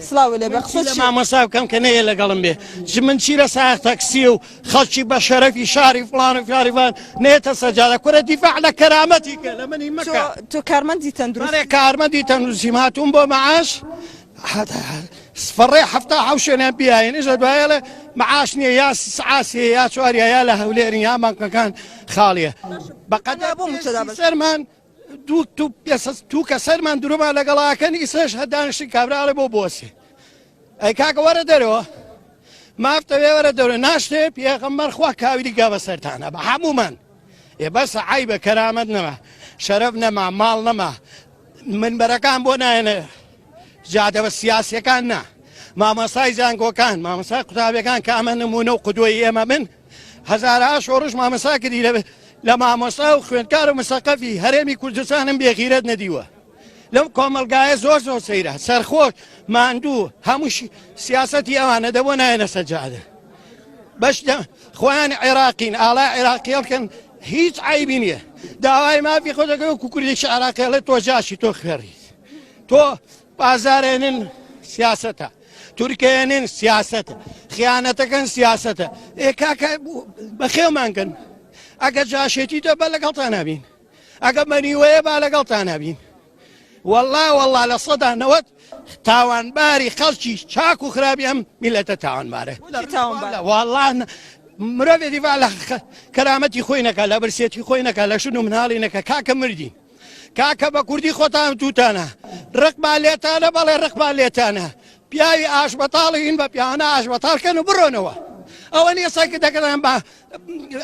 سڵاو لێ بە لە مامۆستا بکەم کە نەیە لەگەڵم بێ من چی لە ساخ تەکسی و خەڵکی بە شەرەفی شاری فڵان و فیاریفان نێتە سەجادە کورە دیفاع لە کەرامەتی کە لە منی مەکە تۆ کارمەندی تەندروست کارمەندی تەندروستیم هاتووم بۆ مەعاش فڕێ هەفتا حەوت شوێنیان بیاینش لە دوایە لە مەعاش نییە یا سعاسی یا چواریە یا لە هەولێرن یا بانکەکان خاڵیە بەقەدە بۆ سەرمان تو کە سەرمان درۆمان لەگەڵاکەن ئیسەش هەدانشتی کابراڵێ بۆ بۆسێ ئەی کاکە وەرە دەرەوە مافتەوێ وەرە دەرە ناشتێ پێغەمبەر خوا کاویری گا بە سەرتانە بە هەمومان ێ بەسە عیبە کەرامەت نەما شەرەف نەما ماڵ نەما منبەرەکان بۆ نایەنە جادە بە سیاسیەکان نا مامۆستای زانکۆکان مامۆستای قوتابیەکان کە ئەمە نمونە و قودوەی ئێمە من هەزارها شۆڕش مامۆستا کردی لە مامۆستا و خوێندکار و مسەقەفی هەرێمی کوردستانم بێغیرەت نەدیوە لەم کۆمەلگایە زۆر زۆر سەیرە سەرخۆش ماندوو هەمووشی سیاسەتی ئەوانە دەبۆ نایەنە سەجادە بەش خۆیان عێراقین ئاڵای عێراقیەڵکەن هیچ عیبی نییە داوای مافی خۆ دەکەوە کوردێکی عێراقیڵێت تۆ جاشی تۆ خوێڕیت تۆ بازارێنن سیاسەتە تورکێنن سیاسەتە خیانەتەکەن سیاسەتە ئێ کاکە بەخێومانکەن ئەگە جاشێتی تۆ بە لەگەڵتان نبین ئەگە مەنیوەیە با لەگەڵتان نبین والله لە سەدا نەوەت تاوانباری خەڵکی چاک و خراپی ئەم میلەتە تاوانبارە والله مرۆڤێ دیڤا لە کەرامەتی خۆی نەکە لە برسێتی خۆی نەکە لە شون و مناڵی نەکە کاکە مردین کاکە بە کوردی خۆتان تووتانە ڕقبا لێتانە بەڵێ ڕقبا لێتانە پیاوی ئاشبەتاڵین بە پیاوانە ئاشبەتاڵکەن و بڕۆنەوە ئەوە نیە سەکە دەکەن بە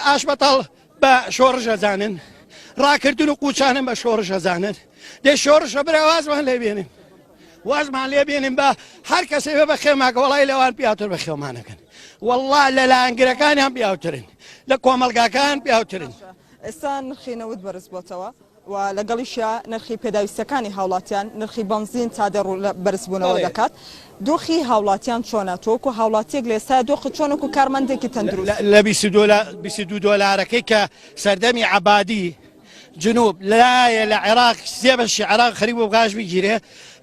ئاشبەتاڵ بە شۆڕژ ئەزانن ڕاکردن و قوچانن بە شۆڕژ ئەزانن دێ شۆڕشە برا وازمان لێبێنین وازمان لێبێنین بە هەر کەسێ بێ بە خێماکە وەڵای لەوان پیاوتر بە خێومانەکەن والله لە لایەنگرەکانیان پیاوترن لە کۆمەلگاکان پیاوترن ئێستا نرخی نەوت بەرز بۆتەوە و لەگەڵیشە نرخی پێداویستەکانی هاوڵاتیان نرخی بنزین تا بەرزبوونەوە دەکات دۆخی هاوڵاتیان چۆنە تۆکو هاوڵاتیەک لە ئێستا دۆخ چۆنەکو کارمەندێکی تەندروست لە 22 دۆلارەکەی کە سەردەمی عەبادی جنوب لایە لە عێراق سێ بەشی عێراق خەریب و بغاش بگیرێ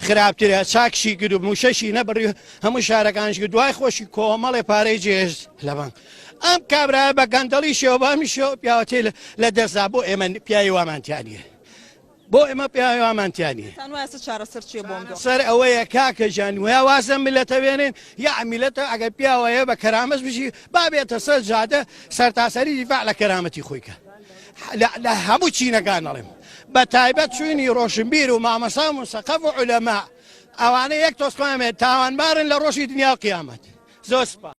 خراپترە چاکشی کرد و موشەشی نەبڕی هەموو شارەکانش کرد دوای خۆشی کۆمەڵێ پارەی جێژ لە بانک ئەم کابرایە بە گەندەڵی شێوە بامیشەوە پیاوەتێ لە دەستا بۆ ئێمە پیاوی وامانتیانیە بۆ ئێمە پیاوی وامانتیانیە سەر ئەوەیە کاکە جان ویا وازە میلەتە وێنێن یا میلەتە ئەگەر پیاوەیە بە کەرامەت بژی بابێتە سەر جادە سەرتاسەری دیفاع لە کەرامەتی خۆی کە لە هەموو چینەکان نەڵێم بە تایبەت چوینی ڕۆشنبیر و مامەسا و مسەقەف و عولەما ئەوانە یەک تۆسقامێت تاوانبارن لە ڕۆژی دنیا و قیامەت زۆر سپاس